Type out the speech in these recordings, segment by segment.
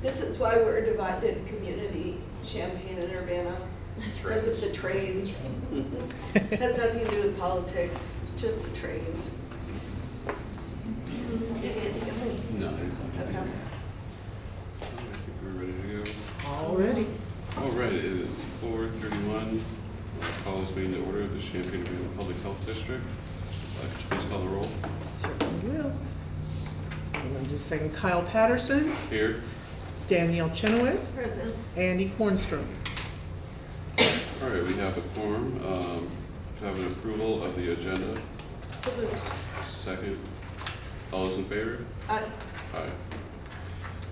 This is why we're a divided community, Champaign and Urbana, because of the trains. Has nothing to do with politics, it's just the trains. Is Andy going? No, he's not. Okay. I think we're ready to go. Already. All right, it is 4:31. Call this meeting to order of the Champaign-Urbana Public Health District. Could you please call the roll? Certainly will. And then just second, Kyle Patterson, Here. Danielle Chenoweth, Present. Andy Kornstrom. All right, we have a quorum. Have an approval of the agenda. So moved. Second. All those in favor? Aye.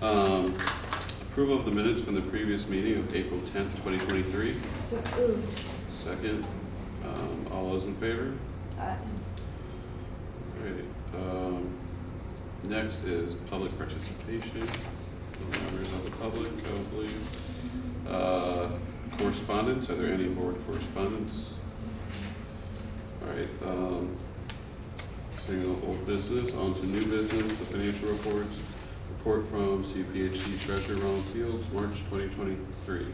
Aye. Approval of the minutes from the previous meeting of April 10th, 2023. So moved. Second. All those in favor? Aye. Great. Next is public participation. Members of the public, I believe. Correspondence, are there any board correspondence? All right, seeing no old business, on to new business, the financial reports. Report from CUPHD Treasurer Ron Fields, March 2023.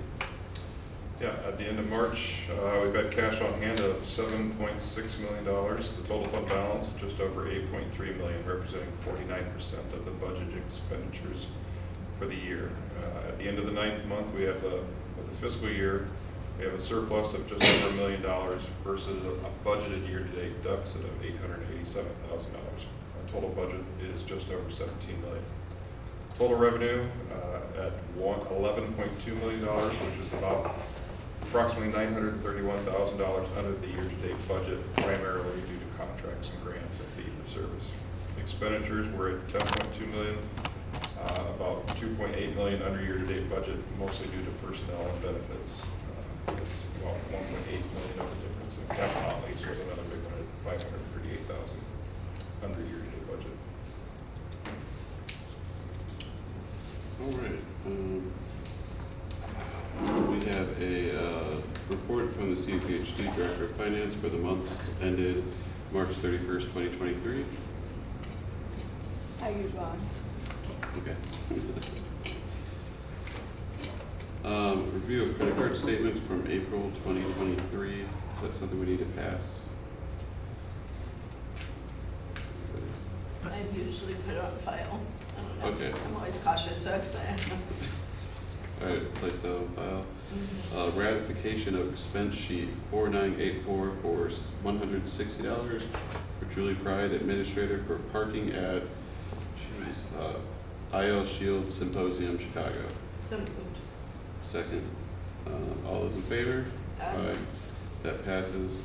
Yeah, at the end of March, we've had cash on hand of $7.6 million. The total fund balance, just over $8.3 million, representing 49% of the budgeted expenditures for the year. At the end of the ninth month, we have the fiscal year, we have a surplus of just over $1 million versus a budgeted year-to-date deficit of $887,000. Our total budget is just over $17 million. Total revenue at $11.2 million, which is about approximately $931,000 under the year-to-date budget, primarily due to contracts and grants and fee-for-service. Expenditures were at $10.2 million, about $2.8 million under year-to-date budget, mostly due to personnel and benefits. It's about $1.8 million of the difference. And capital outlays was another big one at $538,000 under year-to-date budget. All right. We have a report from the CUPHD Director of Finance for the months ended March 31st, 2023. How you doing? Okay. Review of credit card statements from April 2023. Is that something we need to pass? I usually put it on file. I don't know. Okay. I'm always cautious, so if All right, place that on file. Ratification of expense sheet 4984 for $160 for Julie Pride, Administrator for parking at IL Shield Symposium, Chicago. So moved. Second. All those in favor? Aye. That passes.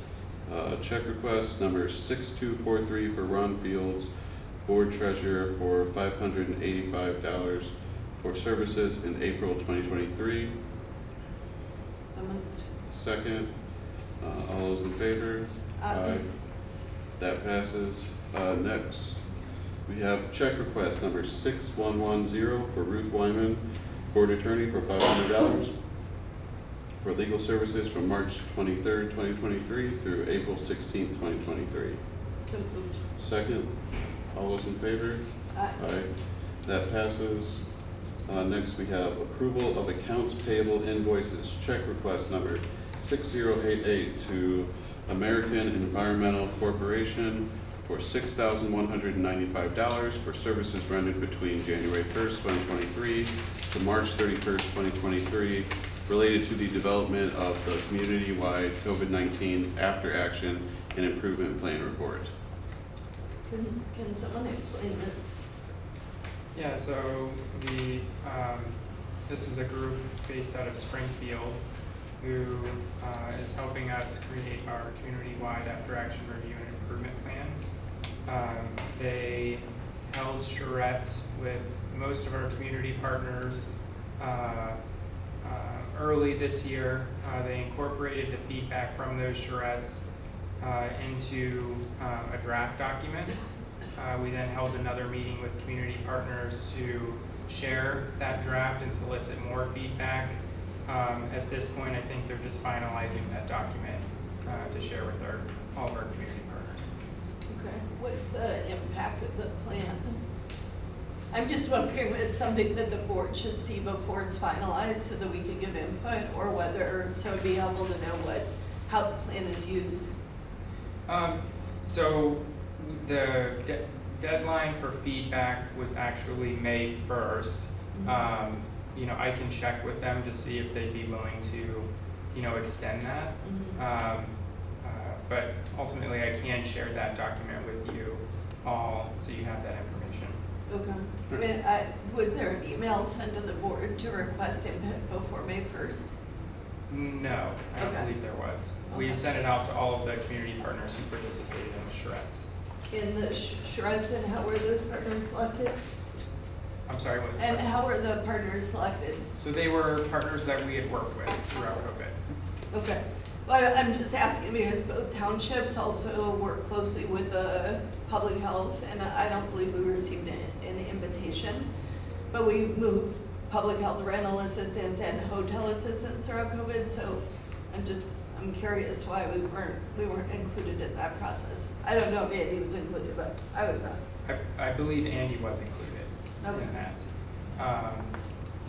Check request number 6243 for Ron Fields, Board Treasurer, for $585 for services in April 2023. So moved. Second. All those in favor? Aye. That passes. Next, we have check request number 6110 for Ruth Wyman, Board Attorney, for $500 for legal services from March 23rd, 2023 through April 16th, 2023. So moved. Second. All those in favor? Aye. Aye. That passes. Next, we have approval of accounts payable invoices. Check request number 6088 to American Environmental Corporation for $6,195 for services rendered between January 1st, 2023 to March 31st, 2023, related to the development of the community-wide COVID-19 after action and improvement plan report. Can someone explain this? Yeah, so this is a group based out of Springfield who is helping us create our community-wide after-action review and improvement plan. They held charrettes with most of our community partners early this year. They incorporated the feedback from those charrettes into a draft document. We then held another meeting with community partners to share that draft and solicit more feedback. At this point, I think they're just finalizing that document to share with all of our community partners. Okay. What's the impact of the plan? I'm just wondering if it's something that the board should see before it's finalized so that we can give input, or whether, so it'd be helpful to know how the plan is used. So the deadline for feedback was actually May 1st. You know, I can check with them to see if they'd be willing to, you know, extend that. But ultimately, I can share that document with you all, so you have that information. Okay. I mean, was there an email sent to the board to request input before May 1st? No, I don't Okay. believe there was. We had Okay. sent it out to all of the community partners who participated in the charrettes. In the charrettes, and how were those partners selected? I'm sorry, what was And that? how were the partners selected? So they were partners that we had worked with throughout COVID. Okay. Well, I'm just asking because both townships also work closely with public health, and I don't believe we received an invitation. But we moved public health rental assistance and hotel assistance throughout COVID, so I'm curious why we weren't included in that process. I don't know if Andy was included, but I was not. I believe Andy was included Okay. in that.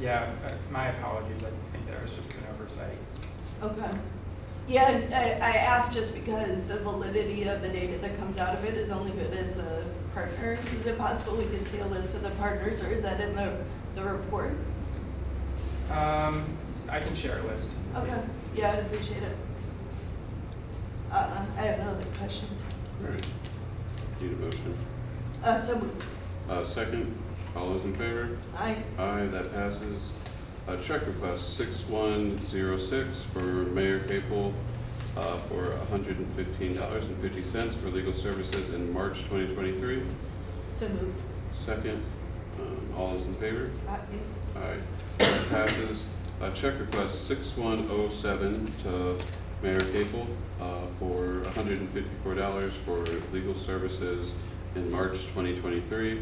Yeah, my apologies, I think that was just an oversight. Okay. Yeah, and I asked just because the validity of the data that comes out of it is only good as the partners. Is it possible we could see a list of the partners, or is that in the report? I can share a list. Okay, yeah, I'd appreciate it. I have no other questions. All right. Need a motion? So moved. Second, all those in favor? Aye. Aye, that passes. Check request 6106 for Mayor Capel for $115.50 for legal services in March 2023. So moved. Second, all those in favor? Aye. Aye, that passes. Check request 6107 to Mayor Capel for $154 for legal services in March 2023.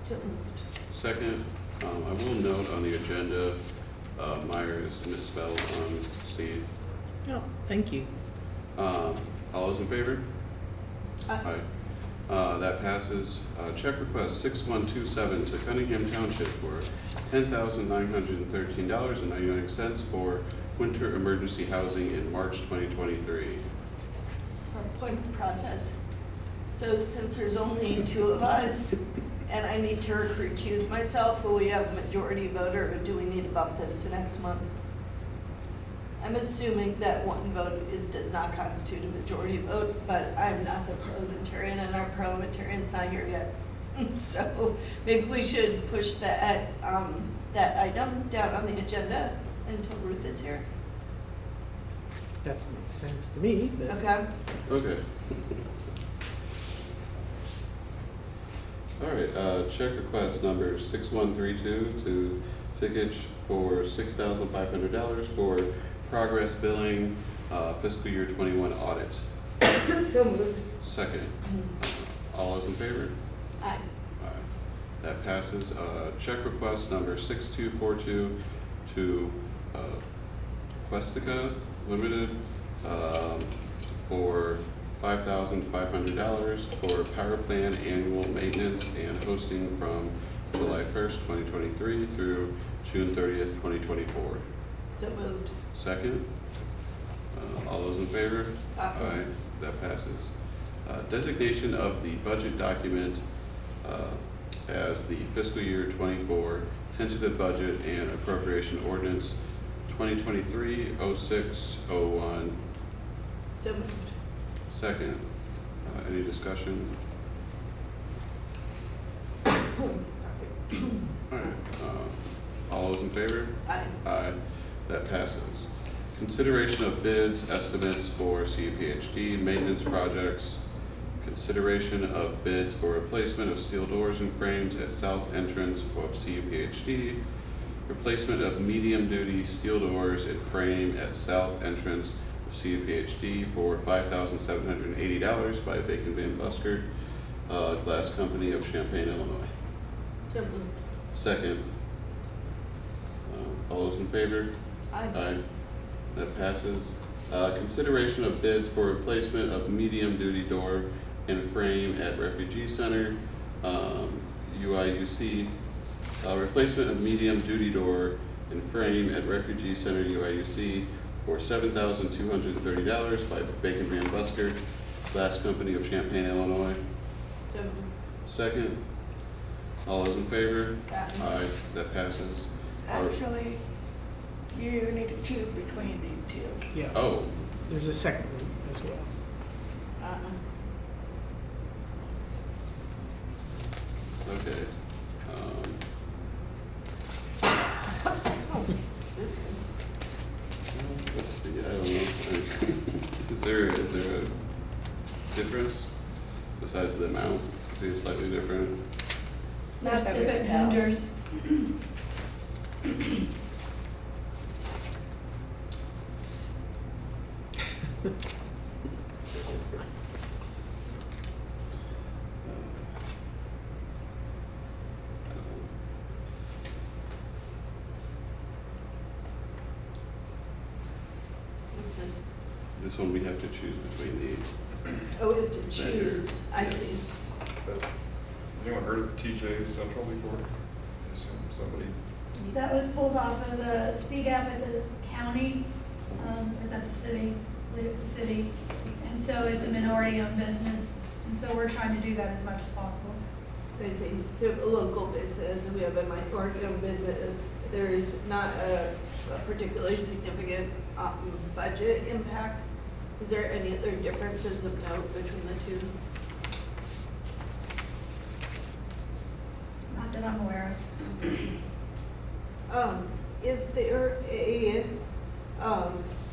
So moved. Second, I will note on the agenda, Meyer is misspelled on C. Oh, thank you. All those in favor? Aye. That passes. Check request 6127 to Cunningham Township for $10,913.99 for winter emergency housing in March 2023. For point of process. So since there's only two of us, and I need to recuse myself, will we have a majority vote, or do we need to bump this to next month? I'm assuming that one vote does not constitute a majority vote, but I'm not the parliamentarian, and our parliamentarian's not here yet. So maybe we should push that item down on the agenda until Ruth is here. That makes sense to me, but. Okay? Okay. All right, check request number 6132 to Sikich for $6,500 for progress billing fiscal year 21 audit. So moved. Second, all those in favor? Aye. Aye. That passes. Check request number 6242 to Questica Limited for $5,500 for power plant annual maintenance and hosting from July 1st, 2023 through June 30th, 2024. So moved. Second, all those in favor? Aye. That passes. Designation of the budget document as the fiscal year 24 tentative budget and appropriation ordinance 2023-06-01. So moved. Second, any discussion? All right, all those in favor? Aye. Aye, that passes. Consideration of bids, estimates for CUPHD maintenance projects. Consideration of bids for replacement of steel doors and frames at south entrance of CUPHD. Replacement of medium-duty steel doors and frame at south entrance of CUPHD for $5,780 by Bacon Van Busker, Glass Company of Champaign, Illinois. So moved. Second, all those in favor? Aye. Aye. That passes. Consideration of bids for replacement of medium-duty door and frame at Refugee Center, UIUC Replacement of medium duty door and frame at Refugee Center UIUC for $7,230 by Bacon Van Busker, Glass Company of Champaign, Illinois. So, Second. All those in favor? Aye. Aye, that passes. Actually, you need to choose between these two. Yeah, Oh, there's a second one as well. okay. Let's see, I don't know. Is there a difference besides the amount? Is it slightly different? Not There's that we different can tell. vendors. what's this? This one we have to choose between the, Oh, we have to choose, I see. Yes. Has anyone heard of TJ Central before? I assume somebody, That was pulled off of the CDAP at the county, or is that the city? I believe it's the city. And so it's a minority-owned business, and so we're trying to do that as much as possible. I see. So a local business, and we have a minority-owned business. There's not a particularly significant budget impact. Is there any other differences of note between the two? Not that I'm aware of. Is there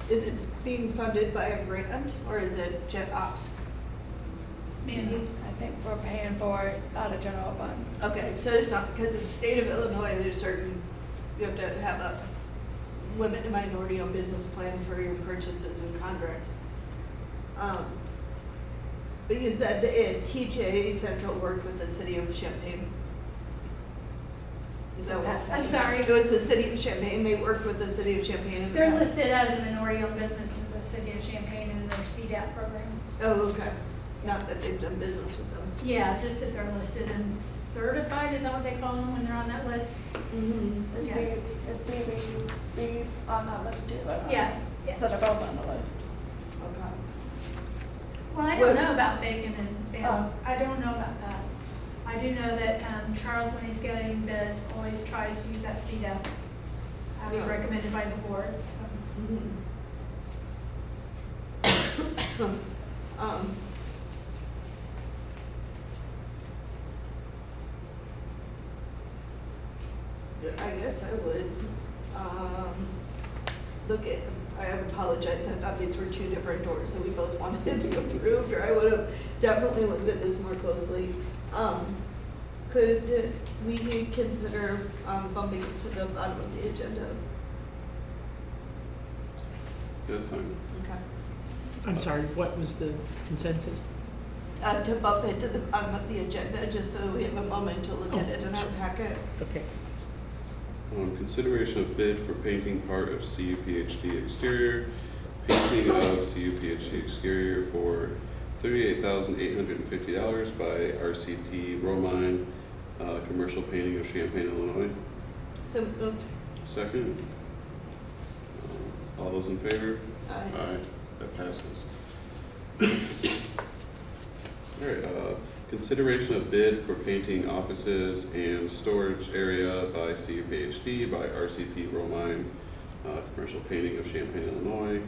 is it being funded by a grant or is it Jet Ops? Mandy? I think we're paying for it out of general fund. Okay, so it's not, because in the state of Illinois, there's certain, you have to have a women and minority owned business plan for your purchases and contracts. But you said that TJ Central worked with the city of Champaign. Is that what? I'm sorry. It was the city of Champaign, they worked with the city of Champaign in the They're past? listed as a minority-owned business with the city of Champaign in their CDAP program. Oh, okay, not that they've done business with them. Yeah, just that they're listed and certified, is that what they call them when they're on that list? Mm-hmm. It'd be on the list too, but Yeah, yeah. instead of both on the list. Okay. Well, I What- don't know about bacon and Oh. I don't know about that. I do know that Charles, when he's getting bids, always tries to use that CDAP as Yeah. recommended by the board, so. I guess I would, look at, I apologize, I thought these were two different doors that we both wanted to be approved, or I would have definitely looked at this more closely. Could we consider, bumping it to the bottom of the agenda? that's fine. Okay. I'm sorry, what was the consensus? To bump it to the bottom of the agenda, just so we have a moment to look at it in our packet. Okay. Consideration of bid for painting part of CUPHD exterior, painting of CUPHD exterior for $38,850 by RCP Romine, Commercial Painting of Champaign, Illinois. So moved. Second. All those in favor? Aye. Aye, that passes. All right, consideration of bid for painting offices and storage area by CUPHD by RCP Romine, Commercial Painting of Champaign, Illinois.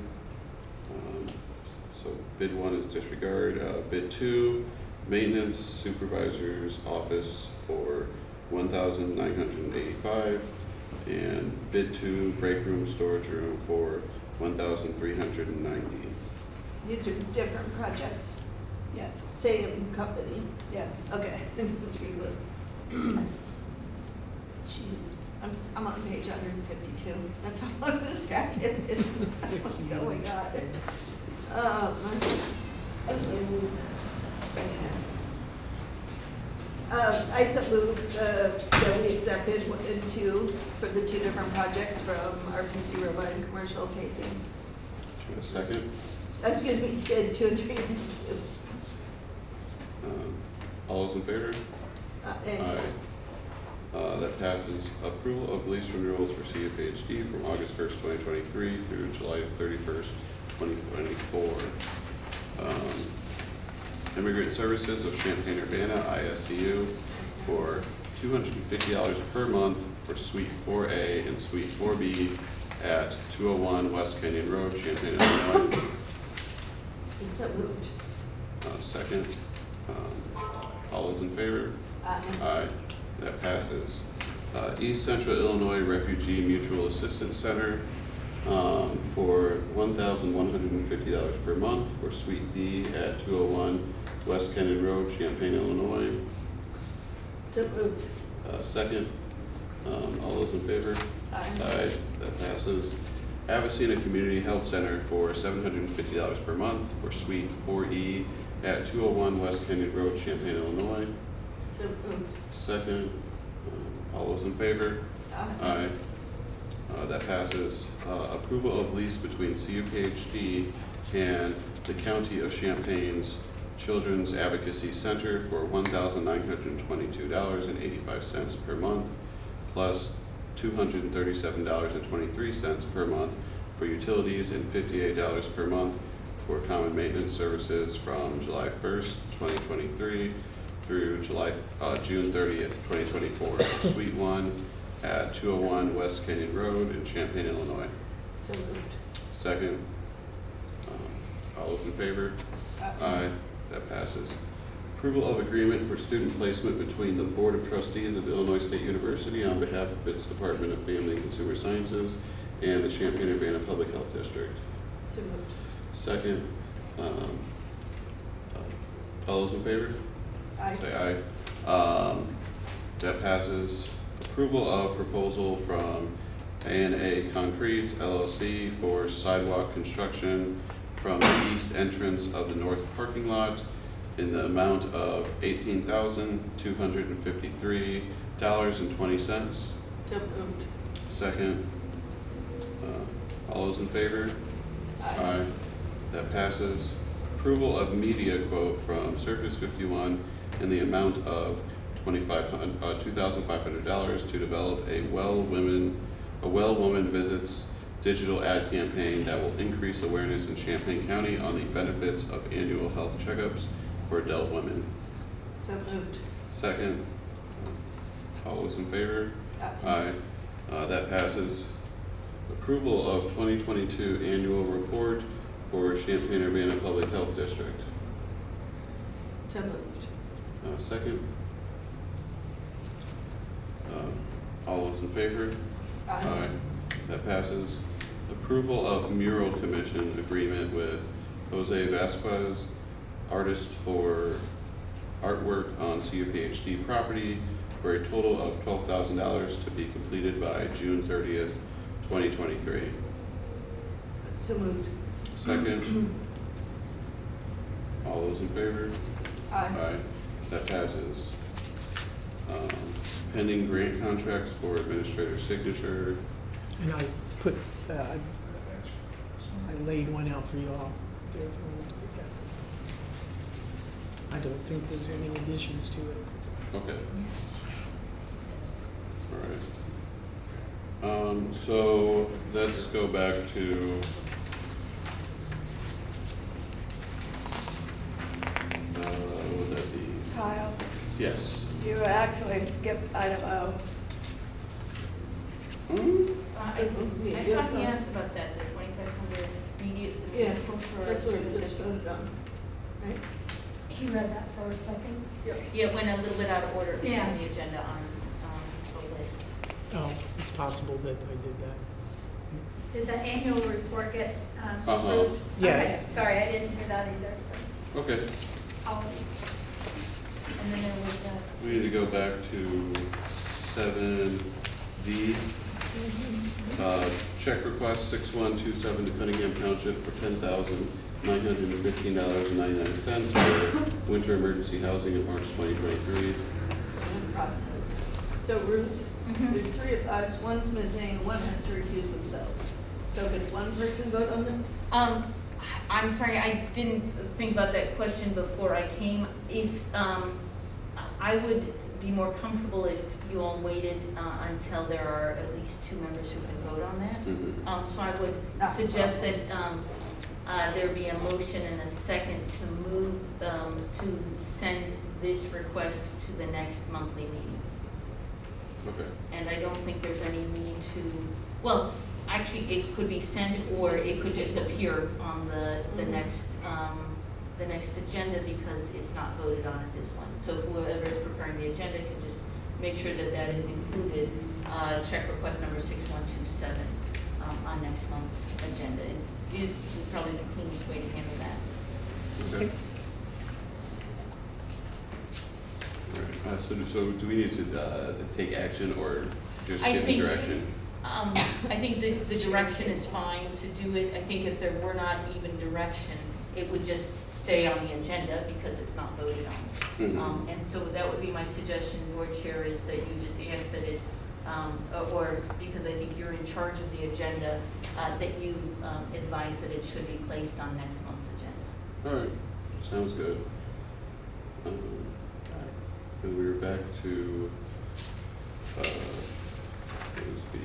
So bid one is disregard. Bid two, maintenance supervisor's office for $1,985. And bid two, break room, storage room for $1,390. These are different projects, Yes, same company. yes. Okay. Jeez, I'm on page 152. That's how long this packet is. What's going on? I so moved that we accept bid one and two for the two different projects from RPC Robot and Commercial Painting. Do you want a second? Excuse me, bid two and three. Thank you. All those in favor? And Aye. That passes. Approval of lease renewals for CUPHD from August 1st, 2023 through July 31st, 2024. Immigrant Services of Champaign-Urbana, ISCU, for $250 per month for Suite 4A and Suite 4B at 201 West Canyon Road, Champaign, Illinois. So moved. Second. All those in favor? Aye. Aye. That passes. East Central Illinois Refugee Mutual Assistance Center for $1,150 per month for Suite D at 201 West Canyon Road, Champaign, Illinois. So moved. Second. All those in favor? Aye. Aye. That passes. Avicenna Community Health Center for $750 per month for Suite 4E at 201 West Canyon Road, Champaign, Illinois. So moved. Second. All those in favor? Aye. Aye. That passes. Approval of lease between CUPHD and the County of Champaign's Children's Advocacy Center for $1,922.85 per month, plus $237.23 per month for utilities and $58 per month for common maintenance services from July 1st, 2023 through June 30th, 2024. Suite 1 at 201 West Canyon Road in Champaign, Illinois. So moved. Second. All those in favor? Aye. That passes. Approval of agreement for student placement between the Board of Trustees of Illinois State University on behalf of its Department of Family and Consumer Sciences and the Champaign-Urbana Public Health District. So moved. Second. All those in favor? Aye. Say aye. That passes. Approval of proposal from A&A Concrete LLC for sidewalk construction from the east entrance of the north parking lot in the amount of $18,253.20. So moved. Second. All those in favor? Aye. That passes. Approval of media quote from Surface 51 in the amount of $2,500 to develop a Well Woman Visits digital ad campaign that will increase awareness in Champaign County on the benefits of annual health checkups for adult women. So moved. Second. All those in favor? Aye. That passes. Approval of 2022 annual report for Champaign-Urbana Public Health District. So moved. Second. All those in favor? Aye. That passes. Approval of mural commission agreement with Jose Vasquez, artist for artwork on CUPHD property for a total of $12,000 to be completed by June 30th, 2023. So moved. Second. All those in favor? Aye. That passes. Pending grant contracts for administrator signature. And I put, I laid one out for you all. There, if you wanted to look at it. I don't think there's any additions to it. Okay. All right. So let's go back to what would that be? Kyle, Yes. you actually skipped item O. I thought he asked about that, the 2,500 media. Yeah, that's what it just voted on, right? He read that first, I think. Yeah, it went a little bit out of order, it was Yeah. on the agenda on the list. Oh, it's possible that I did that. Did the annual report get Uh-huh. approved? Yeah. Okay, sorry, I didn't hear that either, so Okay. apologies. And then there was that. We need to go back to 7D. Check request 6127 to Cunningham Township for $10,915.99 for winter emergency housing in March 2023. In process. So Ruth, there's three of us, one's missing, one has to recuse themselves. So could one person vote on this? I'm sorry, I didn't think about that question before I came. If, I would be more comfortable if you all waited until there are at least 2 members who can vote on that. Mhm. So I would suggest that there be a motion and a second to move, to send this request to the next monthly meeting. Okay. And I don't think there's any need to, well, actually, it could be sent, or it could just appear on the next agenda, because it's not voted on at this one. So whoever is preparing the agenda can just make sure that that is included. Check request number 6127 on next month's agenda is probably the cleanest way to handle that. Okay. All right, so do we need to take action or just I give think- direction? I think the direction is fine to do it. I think if there were not even direction, it would just stay on the agenda because it's not voted on. Mhm. And so that would be my suggestion, Board Chair, is that you just ask that it, or because I think you're in charge of the agenda, that you advise that it should be placed on next month's agenda. All right, sounds good. And we were back to, what is the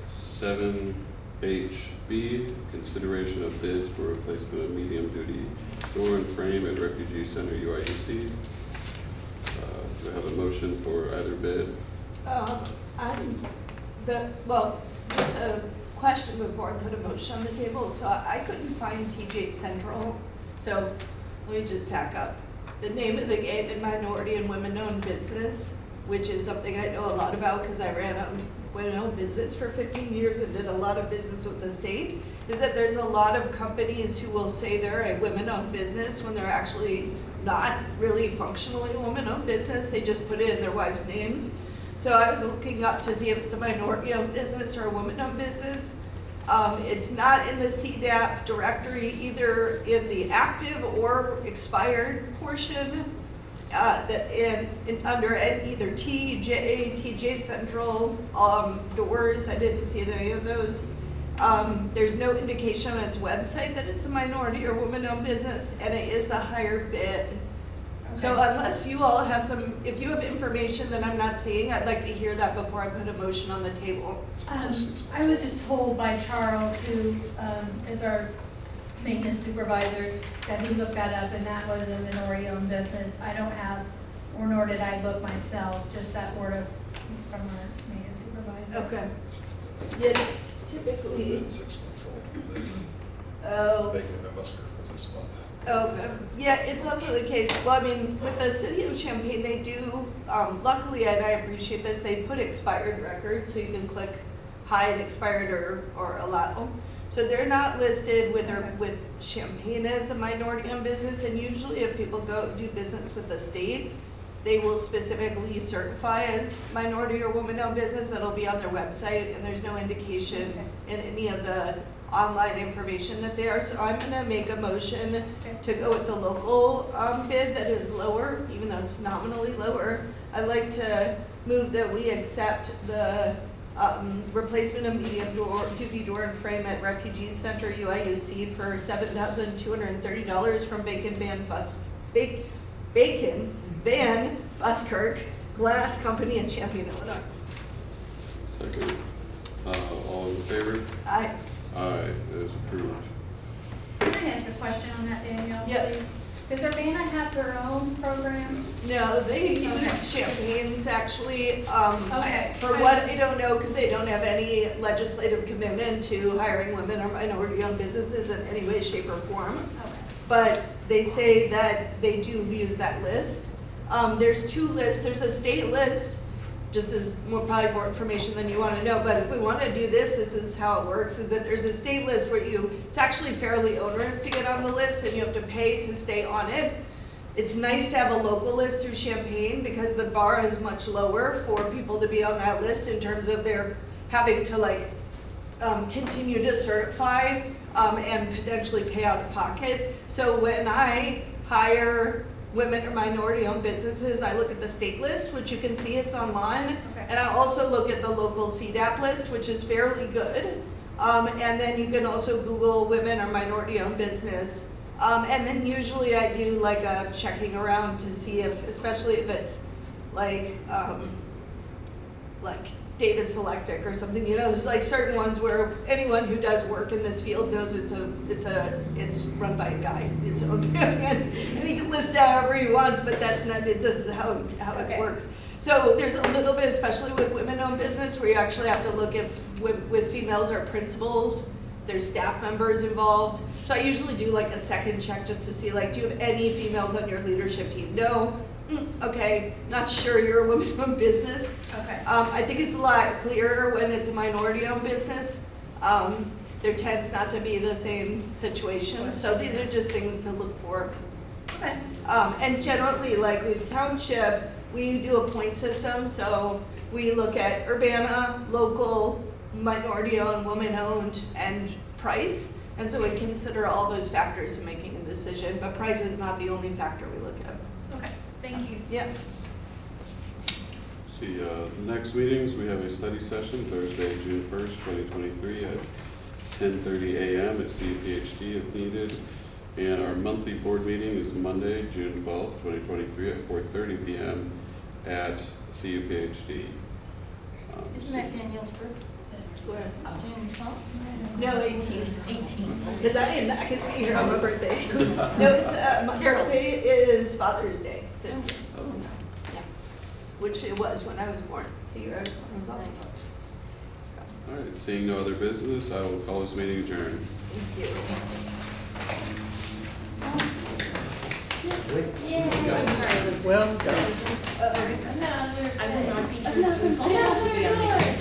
7HB, consideration of bids for replacement of medium-duty door and frame at Refugee Center UIUC. Do I have a motion for either bid? Just a question before I put a motion on the table. So I couldn't find TJ Central. So let me just back up. The name of the game in minority and women-owned business, which is something I know a lot about because I ran a women-owned business for 15 years and did a lot of business with the state, is that there's a lot of companies who will say they're a women-owned business when they're actually not really functionally a women-owned business. They just put it in their wives' names. So I was looking up to see if it's a minority-owned business or a woman-owned business. It's not in the CDAP directory, either in the active or expired portion, under either TJ Central, doors. I didn't see it in any of those. There's no indication on its website that it's a minority or woman-owned business, and it is the higher bid. So unless you all have if you have information that I'm not seeing, I'd like to hear that before I put a motion on the table. I was just told by Charles, who is our maintenance supervisor, that he looked that up and that was a minority-owned business. I don't have, or nor did I look myself, just that word from our maintenance supervisor. Okay. Yeah, it's typically, 6 months old. oh, Making a musker for this month. okay. Yeah, it's also the case, well, I mean, with the city of Champaign, they do, luckily, and I appreciate this, they put expired records, so you can click hide expired or allow. So they're not listed with Champaign as a minority-owned business, and usually if people go do business with the state, they will specifically certify as minority or woman-owned business. It'll be on their website, and there's no indication in any of the online information that they are. So I'm gonna make a motion to go with the local bid that is lower, even though it's nominally lower. I'd like to move that we accept the replacement of medium-duty door and frame at Refugee Center UIUC for $7,230 from Bacon Van Buskirk Glass Company in Champaign, Illinois. Second. All in favor? Aye. Aye, it is approved. Can I ask a question on that, Danielle, Yes. please? Does Urbana have their own program? No, they use Okay. Champagne's actually, Okay. for what I don't know, because they don't have any legislative commitment to hiring women or minority-owned businesses in any way, shape, or form. Okay. But they say that they do use that list. There's 2 lists. There's a state list, just as probably more information than you want to know, but if we want to do this is how it works, is that there's a state list where it's actually fairly onerous to get on the list and you have to pay to stay on it. It's nice to have a local list through Champaign because the bar is much lower for people to be on that list in terms of their having to continue to certify and potentially pay out of pocket. So when I hire women or minority-owned businesses, I look at the state list, which you can see it's online, Okay. and I also look at the local CDAP list, which is fairly good. And then you can also Google women or minority-owned business. And then usually I do a checking around to see if, especially if it's like Davis Electric or something, you know, there's like certain ones where anyone who does work in this field knows it's run by a guy, it's owned by a man, and he can list it however he wants, but that's not, it does how it Okay. works. So there's a little bit, especially with women-owned business, where you actually have to look at, with females are principals, there's staff members involved. So I usually do like a second check just to see, like, do you have any females on your leadership team? No? Okay, not sure you're a women-owned business. Okay. I think it's a lot clearer when it's a minority-owned business. There tends not to be the same situation, so these are just things to look for. Okay. And generally, like with township, we do a point system, so we look at Urbana, local, minority-owned, woman-owned, and price. And so we consider all those factors in making a decision, but price is not the only factor we look at. Okay, thank you. Yeah. See, next meetings, we have a study session Thursday, June 1st, 2023 at 10:30 a.m. at CUPHD if needed. And our monthly board meeting is Monday, June 12th, 2023 at 4:30 p.m. at CUPHD. Isn't that Danielle's birthday? What? June 12th? No, 18th. 18th. Because I can be here on my birthday. No, it's, my birthday is Father's Day this year. Oh. Yeah. Which it was when I was born. The year I was also Father's Day. All right, seeing no other business, I will call this meeting adjourned. Thank you. Well done. Uh, I will not be here.